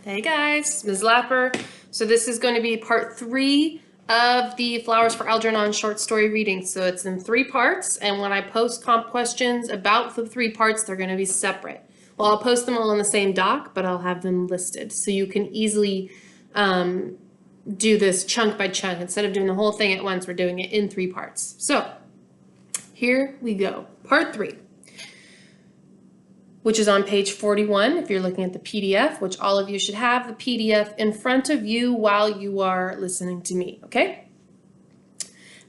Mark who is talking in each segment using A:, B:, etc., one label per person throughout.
A: Hey guys, Ms. Lapper. So this is going to be part 3 of the Flowers for Algernon short story reading. So it's in 3 parts, and when I post comp questions about the 3 parts, they're going to be separate. Well, I'll post them all in the same doc, but I'll have them listed. So you can easily do this chunk by chunk. Instead of doing the whole thing at once, we're doing it in 3 parts. So here we go. Part 3. Which is on page 41 if you're looking at the PDF, which all of you should have the PDF in front of you while you are listening to me, okay?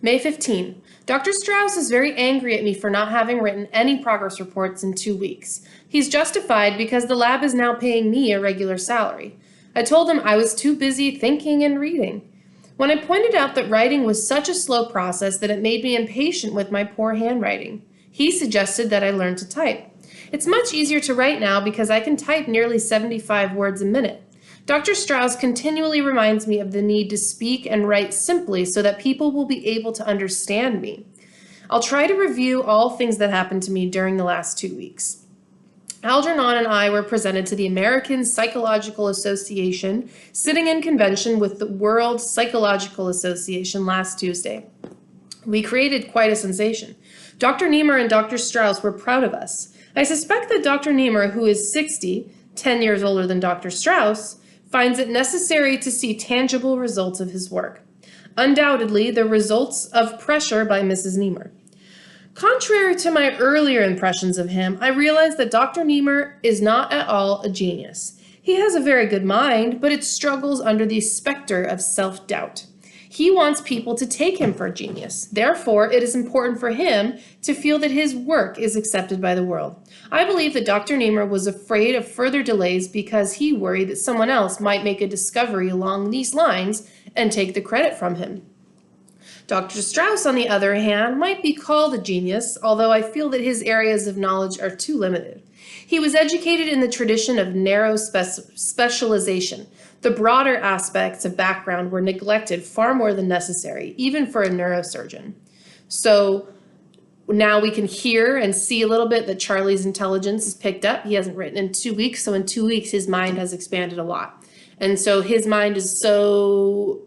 A: May 15. Dr. Strauss is very angry at me for not having written any progress reports in 2 weeks. He's justified because the lab is now paying me a regular salary. I told him I was too busy thinking and reading. When I pointed out that writing was such a slow process that it made me impatient with my poor handwriting, he suggested that I learn to type. It's much easier to write now because I can type nearly 75 words a minute. Dr. Strauss continually reminds me of the need to speak and write simply so that people will be able to understand me. I'll try to review all things that happened to me during the last 2 weeks. Algernon and I were presented to the American Psychological Association sitting in convention with the World Psychological Association last Tuesday. We created quite a sensation. Dr. Niemer and Dr. Strauss were proud of us. I suspect that Dr. Niemer, who is 60, 10 years older than Dr. Strauss, finds it necessary to see tangible results of his work. Undoubtedly, the results of pressure by Mrs. Niemer. Contrary to my earlier impressions of him, I realize that Dr. Niemer is not at all a genius. He has a very good mind, but it struggles under the specter of self-doubt. He wants people to take him for a genius. Therefore, it is important for him to feel that his work is accepted by the world. I believe that Dr. Niemer was afraid of further delays because he worried that someone else might make a discovery along these lines and take the credit from him. Dr. Strauss, on the other hand, might be called a genius, although I feel that his areas of knowledge are too limited. He was educated in the tradition of narrow specialization. The broader aspects of background were neglected far more than necessary, even for a neurosurgeon. So now we can hear and see a little bit that Charlie's intelligence is picked up. He hasn't written in 2 weeks, so in 2 weeks his mind has expanded a lot. And so his mind is so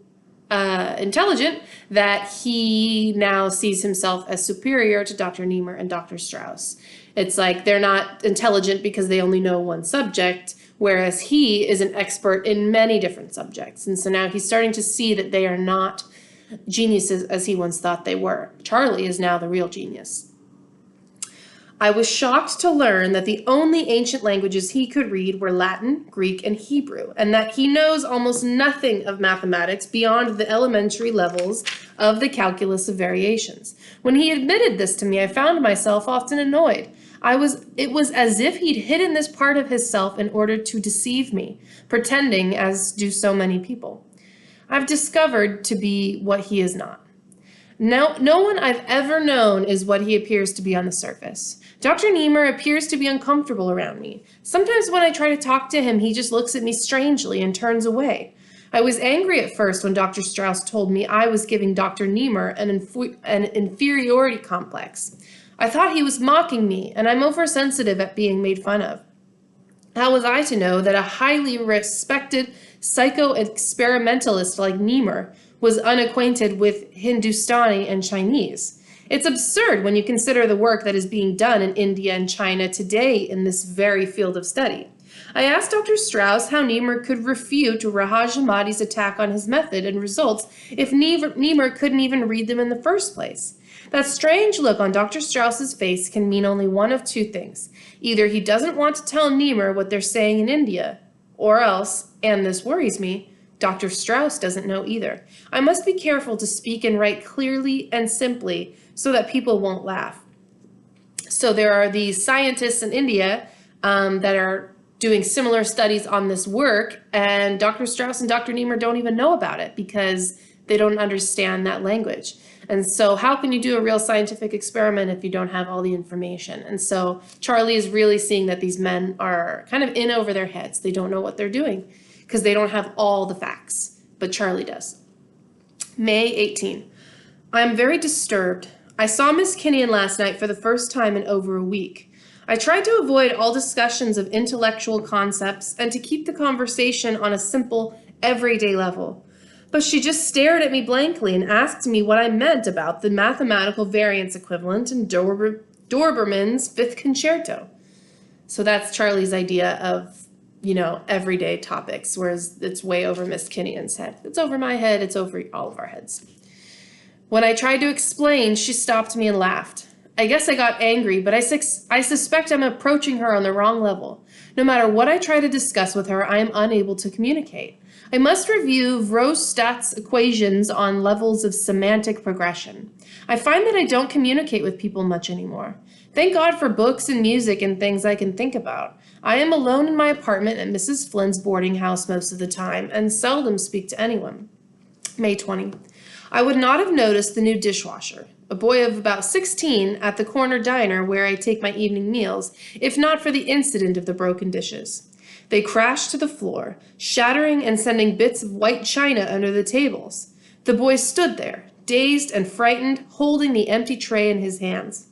A: intelligent that he now sees himself as superior to Dr. Niemer and Dr. Strauss. It's like they're not intelligent because they only know one subject, whereas he is an expert in many different subjects. And so now he's starting to see that they are not geniuses as he once thought they were. Charlie is now the real genius. I was shocked to learn that the only ancient languages he could read were Latin, Greek, and Hebrew, and that he knows almost nothing of mathematics beyond the elementary levels of the calculus of variations. When he admitted this to me, I found myself often annoyed. It was as if he'd hidden this part of his self in order to deceive me, pretending as do so many people. I've discovered to be what he is not. No one I've ever known is what he appears to be on the surface. Dr. Niemer appears to be uncomfortable around me. Sometimes when I try to talk to him, he just looks at me strangely and turns away. I was angry at first when Dr. Strauss told me I was giving Dr. Niemer an inferiority complex. I thought he was mocking me, and I'm oversensitive at being made fun of. How was I to know that a highly respected psycho-experimentalist like Niemer was unacquainted with Hindustani and Chinese? It's absurd when you consider the work that is being done in India and China today in this very field of study. I asked Dr. Strauss how Niemer could refute Rahaj Ahmadi's attack on his method and results if Niemer couldn't even read them in the first place. That strange look on Dr. Strauss's face can mean only one of 2 things. Either he doesn't want to tell Niemer what they're saying in India, or else, and this worries me, Dr. Strauss doesn't know either. I must be careful to speak and write clearly and simply so that people won't laugh. So there are these scientists in India that are doing similar studies on this work, and Dr. Strauss and Dr. Niemer don't even know about it because they don't understand that language. And so how can you do a real scientific experiment if you don't have all the information? And so Charlie is really seeing that these men are kind of in over their heads. They don't know what they're doing because they don't have all the facts, but Charlie does. May 18. I am very disturbed. I saw Miss Kinnian last night for the first time in over a week. I tried to avoid all discussions of intellectual concepts and to keep the conversation on a simple, everyday level. But she just stared at me blankly and asked me what I meant about the mathematical variance equivalent in Doberman's Fifth Concerto. So that's Charlie's idea of, everyday topics, whereas it's way over Miss Kinnian's head. It's over my head, it's over all of our heads. When I tried to explain, she stopped me and laughed. I guess I got angry, but I suspect I'm approaching her on the wrong level. No matter what I try to discuss with her, I am unable to communicate. I must review Vrostat's equations on levels of semantic progression. I find that I don't communicate with people much anymore. Thank God for books and music and things I can think about. I am alone in my apartment at Mrs. Flynn's boarding house most of the time and seldom speak to anyone. May 20. I would not have noticed the new dishwasher, a boy of about 16, at the corner diner where I take my evening meals, if not for the incident of the broken dishes. They crashed to the floor, shattering and sending bits of white china under the tables. The boy stood there, dazed and frightened, holding the empty tray in his hands.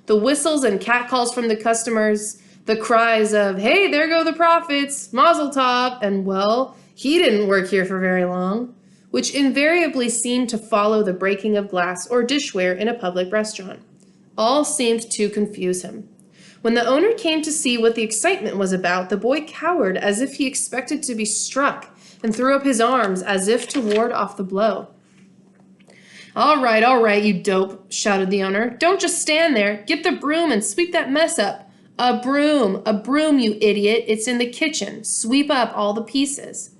A: The whistles and catcalls from the customers, the cries of, "Hey, there go the profits, Mazel Tov," and, "Well, he didn't work here for very long," which invariably seemed to follow the breaking of glass or dishware in a public restaurant. All seemed to confuse him. When the owner came to see what the excitement was about, the boy cowered as if he expected to be struck and threw up his arms as if to ward off the blow. All right, you dope," shouted the owner. "Don't just stand there. Get the broom and sweep that mess up." A broom, you idiot. It's in the kitchen. Sweep up all the pieces."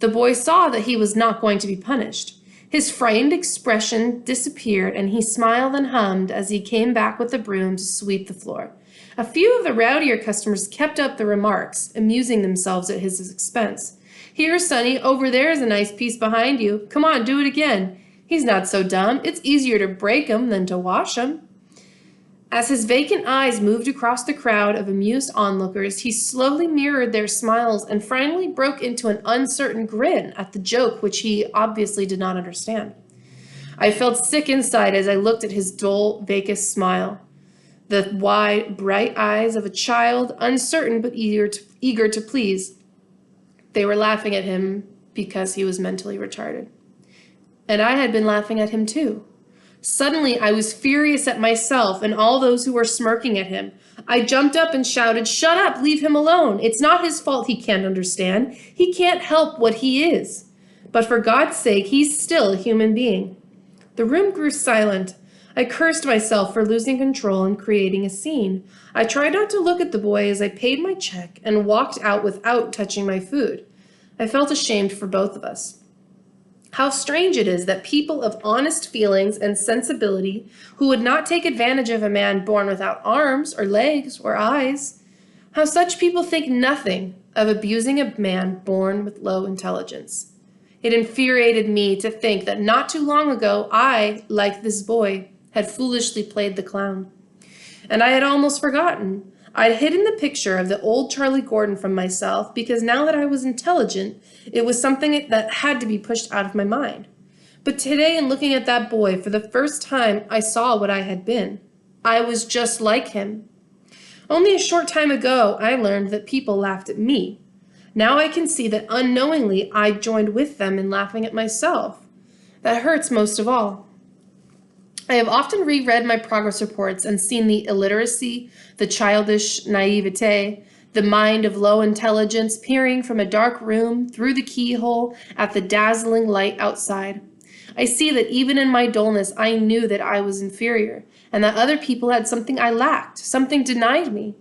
A: The boy saw that he was not going to be punished. His frightened expression disappeared, and he smiled and hummed as he came back with the broom to sweep the floor. A few of the rowdier customers kept up the remarks, amusing themselves at his expense. "Here, Sonny, over there is a nice piece behind you. Come on, do it again. He's not so dumb. It's easier to break 'em than to wash 'em." As his vacant eyes moved across the crowd of amused onlookers, he slowly mirrored their smiles and finally broke into an uncertain grin at the joke which he obviously did not understand. I felt sick inside as I looked at his dull, vacant smile. The wide, bright eyes of a child, uncertain but eager to please. They were laughing at him because he was mentally retarded. And I had been laughing at him too. Suddenly, I was furious at myself and all those who were smirking at him. I jumped up and shouted, "Shut up, leave him alone. It's not his fault he can't understand. He can't help what he is. But for God's sake, he's still a human being." The room grew silent. I cursed myself for losing control and creating a scene. I tried not to look at the boy as I paid my check and walked out without touching my food. I felt ashamed for both of us. How strange it is that people of honest feelings and sensibility who would not take advantage of a man born without arms or legs or eyes, how such people think nothing of abusing a man born with low intelligence. It infuriated me to think that not too long ago I, like this boy, had foolishly played the clown. And I had almost forgotten. I'd hidden the picture of the old Charlie Gordon from myself because now that I was intelligent, it was something that had to be pushed out of my mind. But today, in looking at that boy for the first time, I saw what I had been. I was just like him. Only a short time ago, I learned that people laughed at me. Now I can see that unknowingly I joined with them in laughing at myself. That hurts most of all. I have often reread my progress reports and seen the illiteracy, the childish naivete, the mind of low intelligence peering from a dark room through the keyhole at the dazzling light outside. I see that even in my dullness, I knew that I was inferior, and that other people had something I lacked, something denied me.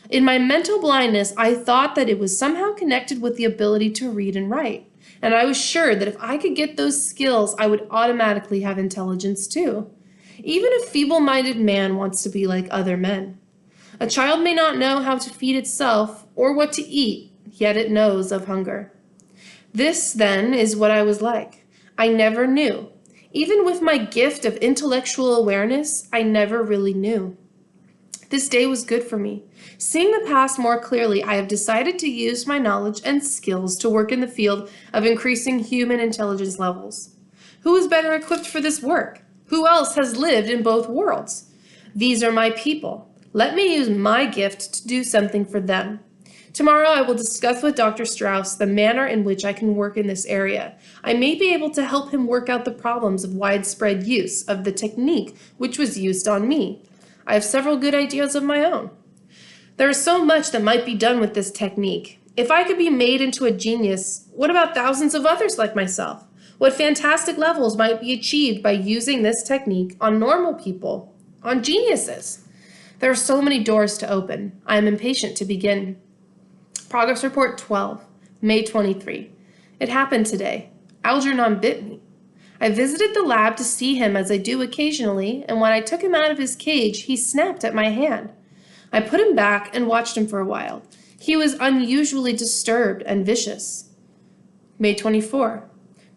A: In my mental blindness, I thought that it was somehow connected with the ability to read and write, and I was sure that if I could get those skills, I would automatically have intelligence too. Even a feeble-minded man wants to be like other men. A child may not know how to feed itself or what to eat, yet it knows of hunger. This, then, is what I was like. I never knew. Even with my gift of intellectual awareness, I never really knew. This day was good for me. Seeing the past more clearly, I have decided to use my knowledge and skills to work in the field of increasing human intelligence levels. Who is better equipped for this work? Who else has lived in both worlds? These are my people. Let me use my gift to do something for them. Tomorrow I will discuss with Dr. Strauss the manner in which I can work in this area. I may be able to help him work out the problems of widespread use of the technique which was used on me. I have several good ideas of my own. There is so much that might be done with this technique. If I could be made into a genius, what about thousands of others like myself? What fantastic levels might be achieved by using this technique on normal people, on geniuses? There are so many doors to open. I am impatient to begin. Progress Report 12, May 23. It happened today. Algernon bit me. I visited the lab to see him as I do occasionally, and when I took him out of his cage, he snapped at my hand. I put him back and watched him for a while. He was unusually disturbed and vicious. May 24.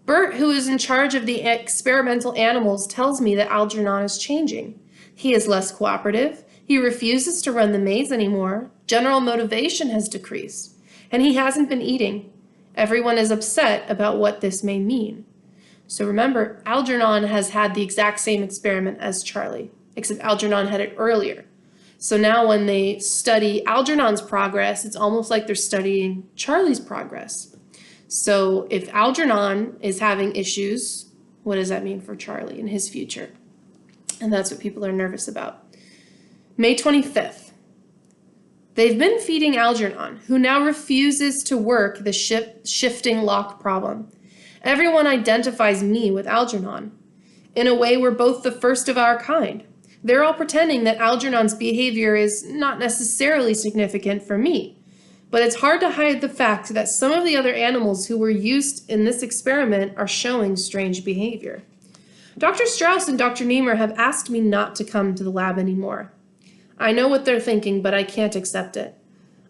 A: Bert, who is in charge of the experimental animals, tells me that Algernon is changing. He is less cooperative. He refuses to run the maze anymore. General motivation has decreased, and he hasn't been eating. Everyone is upset about what this may mean. So remember, Algernon has had the exact same experiment as Charlie, except Algernon had it earlier. So now when they study Algernon's progress, it's almost like they're studying Charlie's progress. So if Algernon is having issues, what does that mean for Charlie in his future? And that's what people are nervous about. May 25th. They've been feeding Algernon, who now refuses to work the shifting lock problem. Everyone identifies me with Algernon. In a way, we're both the first of our kind. They're all pretending that Algernon's behavior is not necessarily significant for me. But it's hard to hide the fact that some of the other animals who were used in this experiment are showing strange behavior. Dr. Strauss and Dr. Niemer have asked me not to come to the lab anymore. I know what they're thinking, but I can't accept it.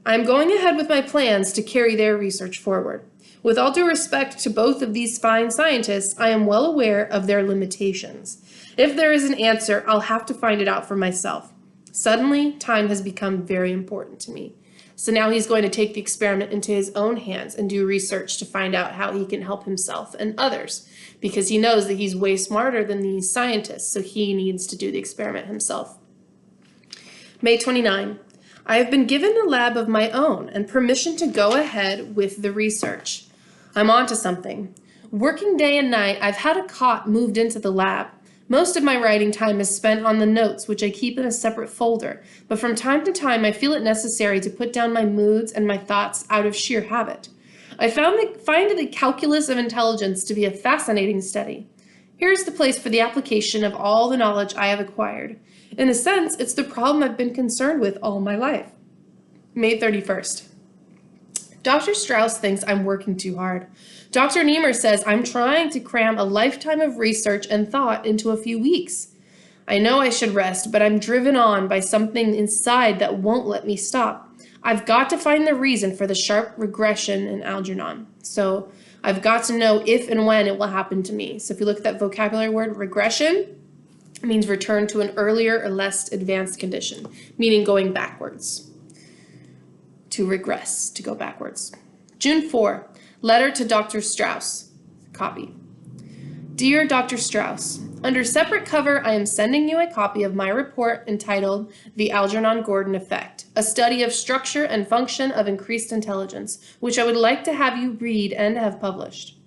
A: I'm going ahead with my plans to carry their research forward. With all due respect to both of these fine scientists, I am well aware of their limitations. If there is an answer, I'll have to find it out for myself. Suddenly, time has become very important to me. So now he's going to take the experiment into his own hands and do research to find out how he can help himself and others, because he knows that he's way smarter than these scientists, so he needs to do the experiment himself. May 29. I have been given a lab of my own and permission to go ahead with the research. I'm on to something. Working day and night, I've had a cot moved into the lab. Most of my writing time is spent on the notes, which I keep in a separate folder, but from time to time I feel it necessary to put down my moods and my thoughts out of sheer habit. I find the calculus of intelligence to be a fascinating study. Here's the place for the application of all the knowledge I have acquired. In a sense, it's the problem I've been concerned with all my life. May 31st. Dr. Strauss thinks I'm working too hard. Dr. Niemer says I'm trying to cram a lifetime of research and thought into a few weeks. I know I should rest, but I'm driven on by something inside that won't let me stop. I've got to find the reason for the sharp regression in Algernon. So I've got to know if and when it will happen to me. So if you look at that vocabulary word, regression, it means return to an earlier or less advanced condition, meaning going backwards. To regress, to go backwards. June 4, letter to Dr. Strauss. Copy. Dear Dr. Strauss, under separate cover, I am sending you a copy of my report entitled The Algernon-Gordon Effect, a study of structure and function of increased intelligence, which I would like to have you read and have published.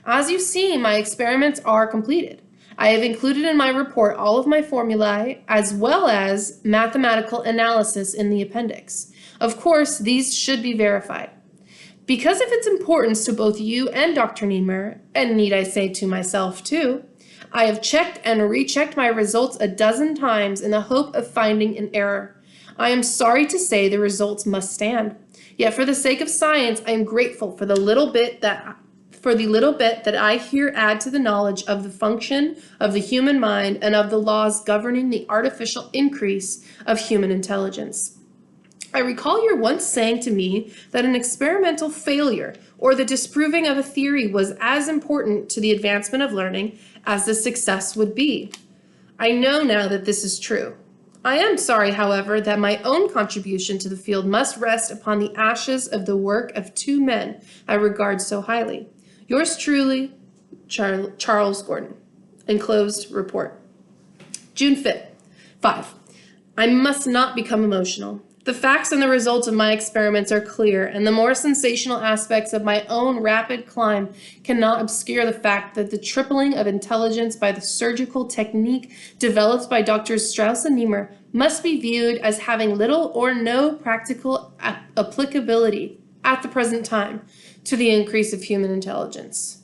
A: As you see, my experiments are completed. I have included in my report all of my formulae, as well as mathematical analysis in the appendix. Of course, these should be verified. Because of its importance to both you and Dr. Niemer, and need I say to myself too, I have checked and rechecked my results a dozen times in the hope of finding an error. I am sorry to say the results must stand. Yet for the sake of science, I am grateful for the little bit that I here add to the knowledge of the function of the human mind and of the laws governing the artificial increase of human intelligence. I recall your once saying to me that an experimental failure or the disproving of a theory was as important to the advancement of learning as the success would be. I know now that this is true. I am sorry, however, that my own contribution to the field must rest upon the ashes of the work of two men I regard so highly. Yours truly, Charles Gordon. Enclosed report. June 5th. 5. I must not become emotional. The facts and the results of my experiments are clear, and the more sensational aspects of my own rapid climb cannot obscure the fact that the tripling of intelligence by the surgical technique developed by Drs. Strauss and Niemer must be viewed as having little or no practical applicability at the present time to the increase of human intelligence.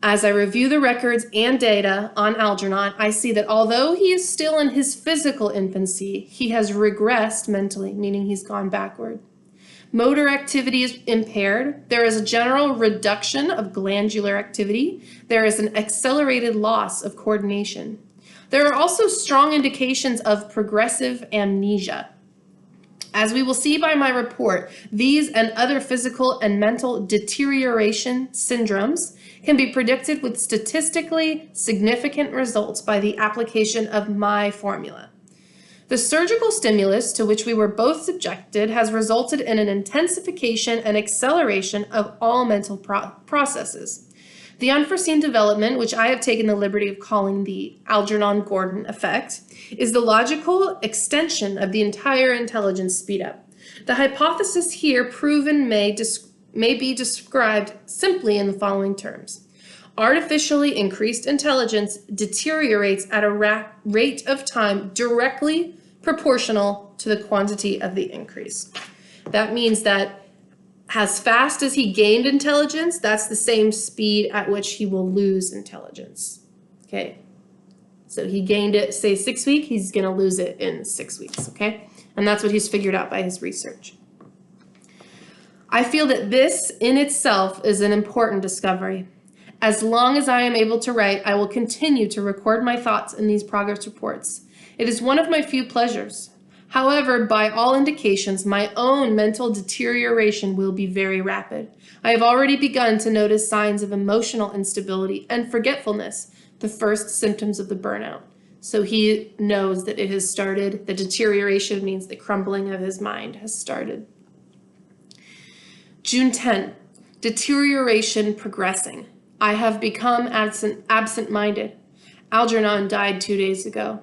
A: As I review the records and data on Algernon, I see that although he is still in his physical infancy, he has regressed mentally, meaning he's gone backward. Motor activity is impaired. There is a general reduction of glandular activity. There is an accelerated loss of coordination. There are also strong indications of progressive amnesia. As we will see by my report, these and other physical and mental deterioration syndromes can be predicted with statistically significant results by the application of my formula. The surgical stimulus to which we were both subjected has resulted in an intensification and acceleration of all mental processes. The unforeseen development, which I have taken the liberty of calling the Algernon-Gordon effect, is the logical extension of the entire intelligence speedup. The hypothesis here proven may be described simply in the following terms. Artificially increased intelligence deteriorates at a rate of time directly proportional to the quantity of the increase. That means that as fast as he gained intelligence, that's the same speed at which he will lose intelligence. Okay, so he gained it, say 6 weeks, he's going to lose it in 6 weeks, okay? And that's what he's figured out by his research. I feel that this in itself is an important discovery. As long as I am able to write, I will continue to record my thoughts in these progress reports. It is one of my few pleasures. However, by all indications, my own mental deterioration will be very rapid. I have already begun to notice signs of emotional instability and forgetfulness, the first symptoms of the burnout. So he knows that it has started. The deterioration means the crumbling of his mind has started. June 10, deterioration progressing. I have become absent-minded. Algernon died 2 days ago.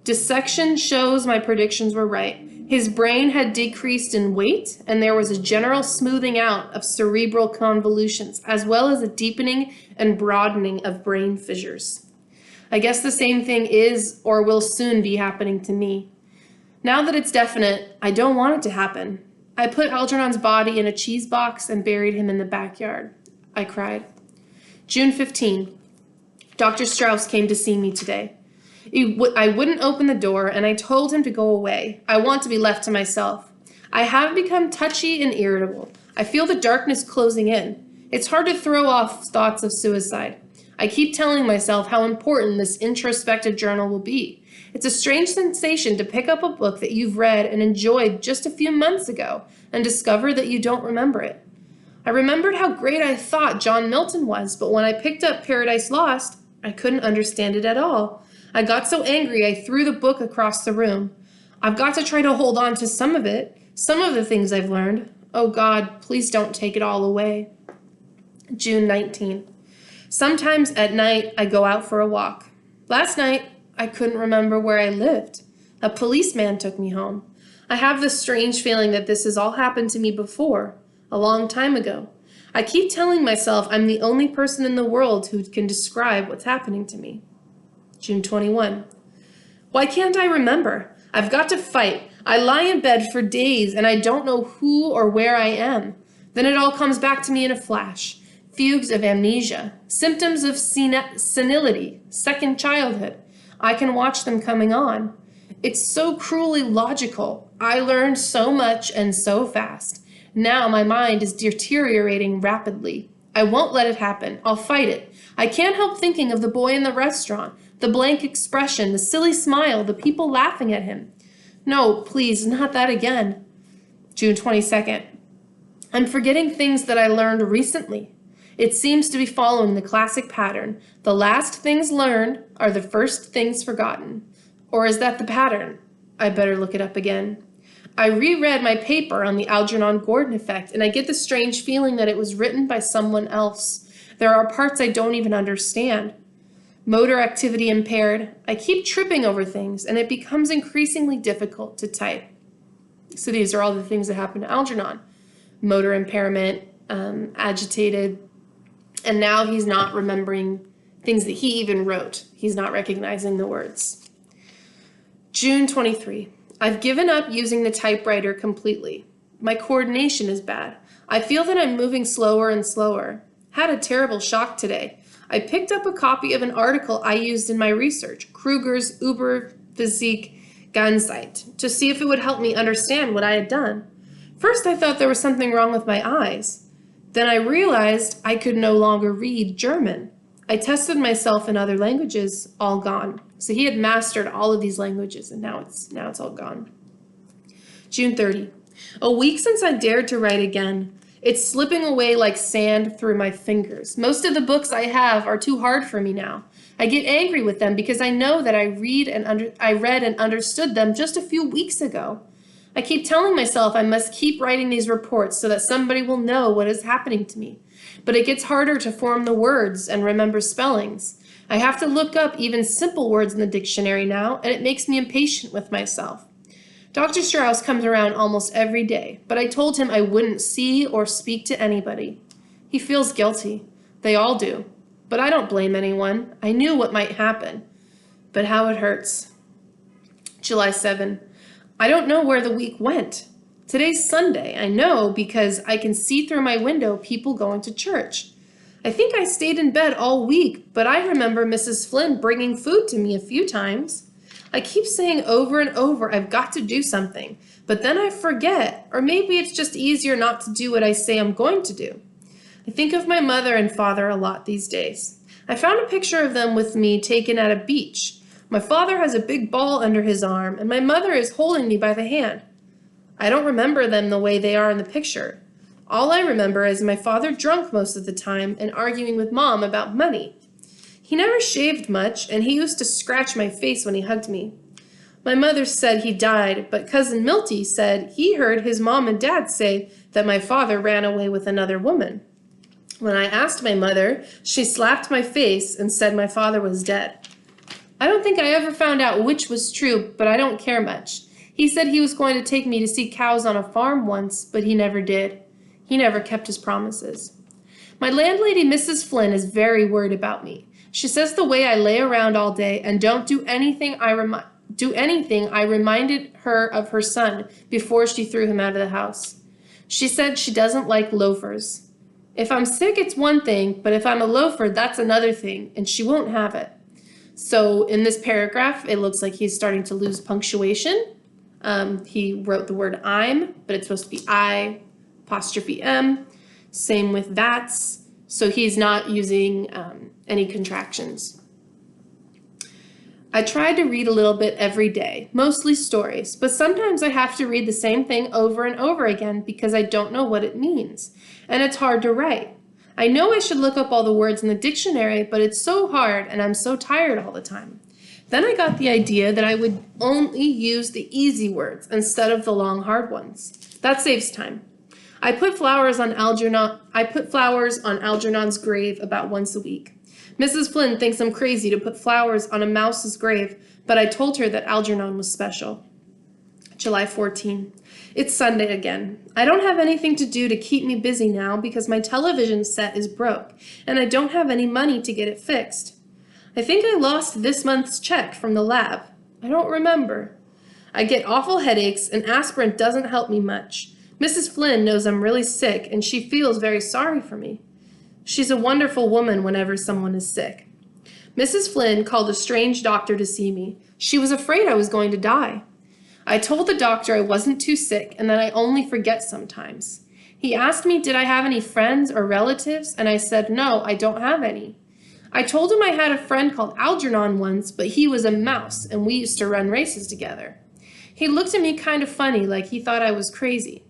A: Dissection shows my predictions were right. His brain had decreased in weight, and there was a general smoothing out of cerebral convolutions, as well as a deepening and broadening of brain fissures. I guess the same thing is or will soon be happening to me. Now that it's definite, I don't want it to happen. I put Algernon's body in a cheese box and buried him in the backyard. I cried. June 15. Dr. Strauss came to see me today. I wouldn't open the door, and I told him to go away. I want to be left to myself. I have become touchy and irritable. I feel the darkness closing in. It's hard to throw off thoughts of suicide. I keep telling myself how important this introspective journal will be. It's a strange sensation to pick up a book that you've read and enjoyed just a few months ago and discover that you don't remember it. I remembered how great I thought John Milton was, but when I picked up Paradise Lost, I couldn't understand it at all. I got so angry I threw the book across the room. I've got to try to hold on to some of it, some of the things I've learned. Oh God, please don't take it all away. June 19. Sometimes at night I go out for a walk. Last night I couldn't remember where I lived. A policeman took me home. I have this strange feeling that this has all happened to me before, a long time ago. I keep telling myself I'm the only person in the world who can describe what's happening to me. June 21. Why can't I remember? I've got to fight. I lie in bed for days and I don't know who or where I am. Then it all comes back to me in a flash. Fugues of amnesia, symptoms of senility, second childhood. I can watch them coming on. It's so cruelly logical. I learned so much and so fast. Now my mind is deteriorating rapidly. I won't let it happen. I'll fight it. I can't help thinking of the boy in the restaurant, the blank expression, the silly smile, the people laughing at him. No, please, not that again. June 22nd. I'm forgetting things that I learned recently. It seems to be following the classic pattern. The last things learned are the first things forgotten. Or is that the pattern? I better look it up again. I reread my paper on the Algernon-Gordon effect, and I get the strange feeling that it was written by someone else. There are parts I don't even understand. Motor activity impaired. I keep tripping over things, and it becomes increasingly difficult to type. So these are all the things that happen to Algernon. Motor impairment, agitated, and now he's not remembering things that he even wrote. He's not recognizing the words. June 23. I've given up using the typewriter completely. My coordination is bad. I feel that I'm moving slower and slower. Had a terrible shock today. I picked up a copy of an article I used in my research, Kruger's Überphysik Ganzheit, to see if it would help me understand what I had done. First, I thought there was something wrong with my eyes. Then I realized I could no longer read German. I tested myself in other languages, all gone. So he had mastered all of these languages, and now it's all gone. June 30. A week since I dared to write again. It's slipping away like sand through my fingers. Most of the books I have are too hard for me now. I get angry with them because I know that I read and understood them just a few weeks ago. I keep telling myself I must keep writing these reports so that somebody will know what is happening to me. But it gets harder to form the words and remember spellings. I have to look up even simple words in the dictionary now, and it makes me impatient with myself. Dr. Strauss comes around almost every day, but I told him I wouldn't see or speak to anybody. He feels guilty. They all do. But I don't blame anyone. I knew what might happen. But how it hurts. July 7. I don't know where the week went. Today's Sunday, I know, because I can see through my window people going to church. I think I stayed in bed all week, but I remember Mrs. Flynn bringing food to me a few times. I keep saying over and over, I've got to do something, but then I forget, or maybe it's just easier not to do what I say I'm going to do. I think of my mother and father a lot these days. I found a picture of them with me taken at a beach. My father has a big ball under his arm, and my mother is holding me by the hand. I don't remember them the way they are in the picture. All I remember is my father drunk most of the time and arguing with Mom about money. He never shaved much, and he used to scratch my face when he hugged me. My mother said he died, but Cousin Milty said he heard his mom and dad say that my father ran away with another woman. When I asked my mother, she slapped my face and said my father was dead. I don't think I ever found out which was true, but I don't care much. He said he was going to take me to see cows on a farm once, but he never did. He never kept his promises. My landlady, Mrs. Flynn, is very worried about me. She says the way I lay around all day and don't do anything I reminded her of her son before she threw him out of the house. She said she doesn't like loafers. If I'm sick, it's one thing, but if I'm a loafer, that's another thing, and she won't have it. So in this paragraph, it looks like he's starting to lose punctuation. He wrote the word I'm, but it's supposed to be I, apostrophe M. Same with that's. So he's not using any contractions. I try to read a little bit every day, mostly stories, but sometimes I have to read the same thing over and over again because I don't know what it means, and it's hard to write. I know I should look up all the words in the dictionary, but it's so hard and I'm so tired all the time. Then I got the idea that I would only use the easy words instead of the long, hard ones. That saves time. I put flowers on Algernon's grave about once a week. Mrs. Flynn thinks I'm crazy to put flowers on a mouse's grave, but I told her that Algernon was special. July 14. It's Sunday again. I don't have anything to do to keep me busy now because my television set is broke, and I don't have any money to get it fixed. I think I lost this month's check from the lab. I don't remember. I get awful headaches, and aspirin doesn't help me much. Mrs. Flynn knows I'm really sick, and she feels very sorry for me. She's a wonderful woman whenever someone is sick. Mrs. Flynn called a strange doctor to see me. She was afraid I was going to die. I told the doctor I wasn't too sick and that I only forget sometimes. He asked me did I have any friends or relatives, and I said no, I don't have any. I told him I had a friend called Algernon once, but he was a mouse, and we used to run races together. He looked at me kind of funny, like he thought I was crazy.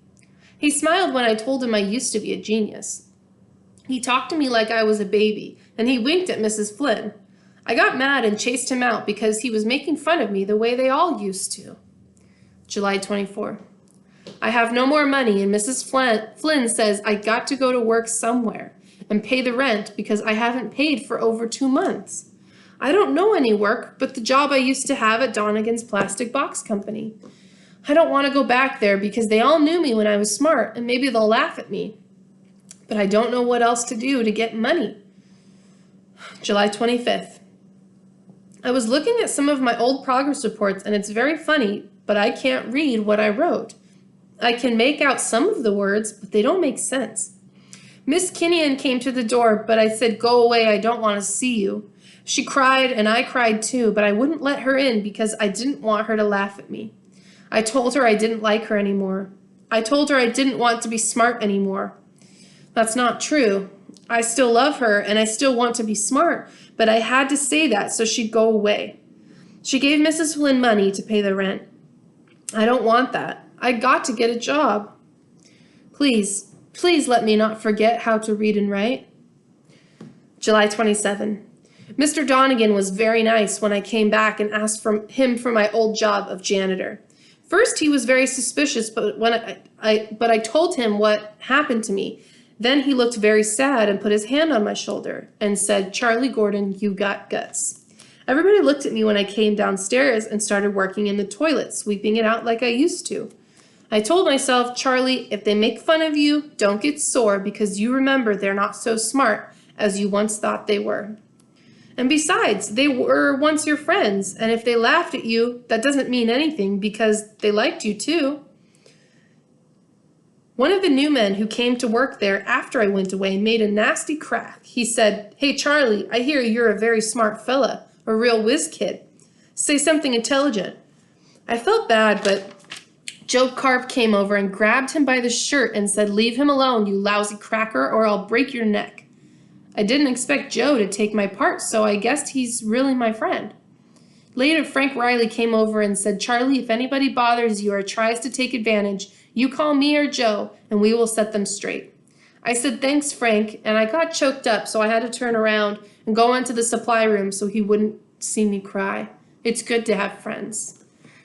A: He smiled when I told him I used to be a genius. He talked to me like I was a baby, and he winked at Mrs. Flynn. I got mad and chased him out because he was making fun of me the way they all used to. July 24. I have no more money, and Mrs. Flynn says I got to go to work somewhere and pay the rent because I haven't paid for over 2 months. I don't know any work but the job I used to have at Donegan's Plastic Box Company. I don't want to go back there because they all knew me when I was smart, and maybe they'll laugh at me. But I don't know what else to do to get money. July 25th. I was looking at some of my old progress reports, and it's very funny, but I can't read what I wrote. I can make out some of the words, but they don't make sense. Miss Kinnian came to the door, but I said, "Go away, I don't want to see you." She cried, and I cried too, but I wouldn't let her in because I didn't want her to laugh at me. I told her I didn't like her anymore. I told her I didn't want to be smart anymore. That's not true. I still love her, and I still want to be smart, but I had to say that so she'd go away. She gave Mrs. Flynn money to pay the rent. I don't want that. I got to get a job. Please, please let me not forget how to read and write. July 27. Mr. Donegan was very nice when I came back and asked him for my old job of janitor. First, he was very suspicious, but I told him what happened to me. Then he looked very sad and put his hand on my shoulder and said, "Charlie Gordon, you got guts." Everybody looked at me when I came downstairs and started working in the toilet, sweeping it out like I used to. I told myself, "Charlie, if they make fun of you, don't get sore because you remember they're not so smart as you once thought they were. And besides, they were once your friends, and if they laughed at you, that doesn't mean anything because they liked you too." One of the new men who came to work there after I went away made a nasty crack. He said, "Hey, Charlie, I hear you're a very smart fella, a real whiz kid. Say something intelligent." I felt bad, but Joe Carp came over and grabbed him by the shirt and said, "Leave him alone, you lousy cracker, or I'll break your neck." I didn't expect Joe to take my part, so I guessed he's really my friend. Later, Frank Riley came over and said, "Charlie, if anybody bothers you or tries to take advantage, you call me or Joe, and we will set them straight." I said, "Thanks, Frank," and I got choked up, so I had to turn around and go into the supply room so he wouldn't see me cry. It's good to have friends.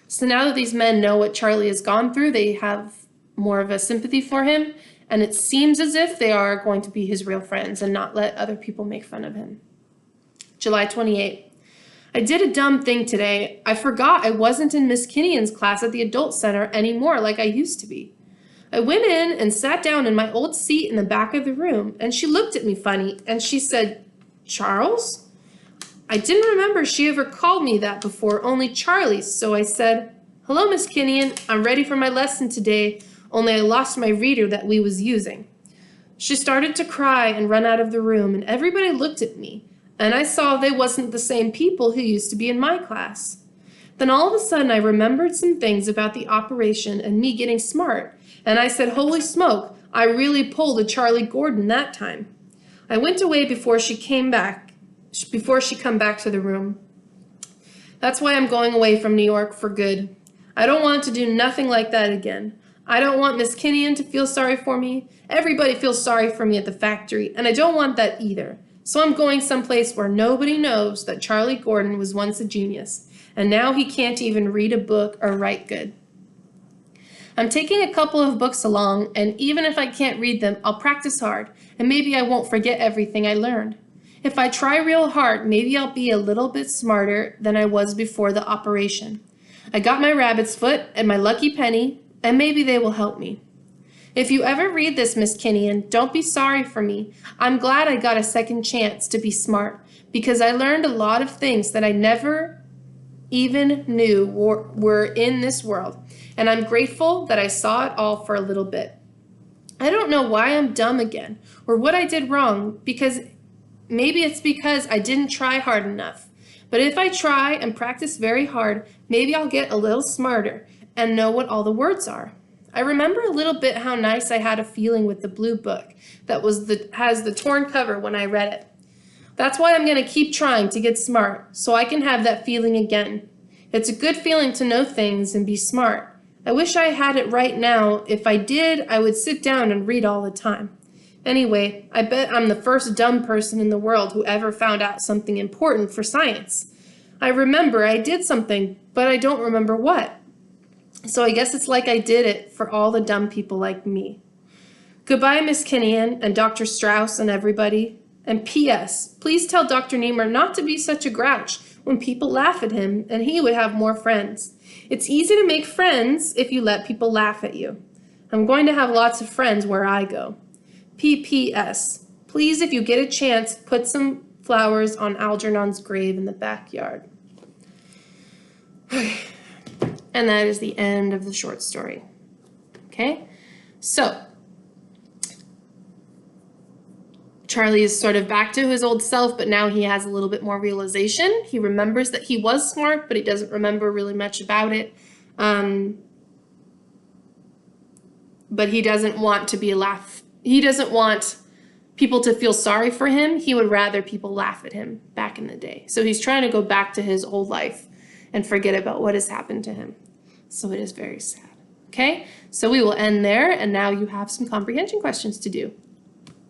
A: So now that these men know what Charlie has gone through, they have more of a sympathy for him, and it seems as if they are going to be his real friends and not let other people make fun of him. July 28th. I did a dumb thing today. I forgot I wasn't in Miss Kinnian's class at the Adult Center anymore like I used to be. I went in and sat down in my old seat in the back of the room, and she looked at me funny, and she said, "Charles?" I didn't remember she ever called me that before, only Charlie, so I said, "Hello, Miss Kinnian. I'm ready for my lesson today, only I lost my reader that we was using." She started to cry and run out of the room, and everybody looked at me, and I saw they wasn't the same people who used to be in my class. Then all of a sudden I remembered some things about the operation and me getting smart, and I said, "Holy smoke, I really pulled a Charlie Gordon that time." I went away before she come back to the room. That's why I'm going away from New York for good. I don't want to do nothing like that again. I don't want Miss Kinnian to feel sorry for me. Everybody feels sorry for me at the factory, and I don't want that either. So I'm going someplace where nobody knows that Charlie Gordon was once a genius, and now he can't even read a book or write good. I'm taking a couple of books along, and even if I can't read them, I'll practice hard, and maybe I won't forget everything I learned. If I try real hard, maybe I'll be a little bit smarter than I was before the operation. I got my rabbit's foot and my lucky penny, and maybe they will help me. If you ever read this, Miss Kinnian, don't be sorry for me. I'm glad I got a second chance to be smart, because I learned a lot of things that I never even knew were in this world, and I'm grateful that I saw it all for a little bit. I don't know why I'm dumb again, or what I did wrong, maybe it's because I didn't try hard enough. But if I try and practice very hard, maybe I'll get a little smarter and know what all the words are. I remember a little bit how nice I had a feeling with the blue book that has the torn cover when I read it. That's why I'm going to keep trying to get smart, so I can have that feeling again. It's a good feeling to know things and be smart. I wish I had it right now. If I did, I would sit down and read all the time. Anyway, I bet I'm the first dumb person in the world who ever found out something important for science. I remember I did something, but I don't remember what. So I guess it's like I did it for all the dumb people like me. Goodbye, Miss Kinnian and Dr. Strauss and everybody. And P.S. Please tell Dr. Niemer not to be such a grouch when people laugh at him, and he would have more friends. It's easy to make friends if you let people laugh at you. I'm going to have lots of friends where I go. P.P.S. Please, if you get a chance, put some flowers on Algernon's grave in the backyard. And that is the end of the short story. Okay? So, Charlie is sort of back to his old self, but now he has a little bit more realization. He remembers that he was smart, but he doesn't remember really much about it. But he doesn't want to be he doesn't want people to feel sorry for him. He would rather people laugh at him back in the day. So he's trying to go back to his old life and forget about what has happened to him. So it is very sad. Okay, so we will end there, and now you have some comprehension questions to do.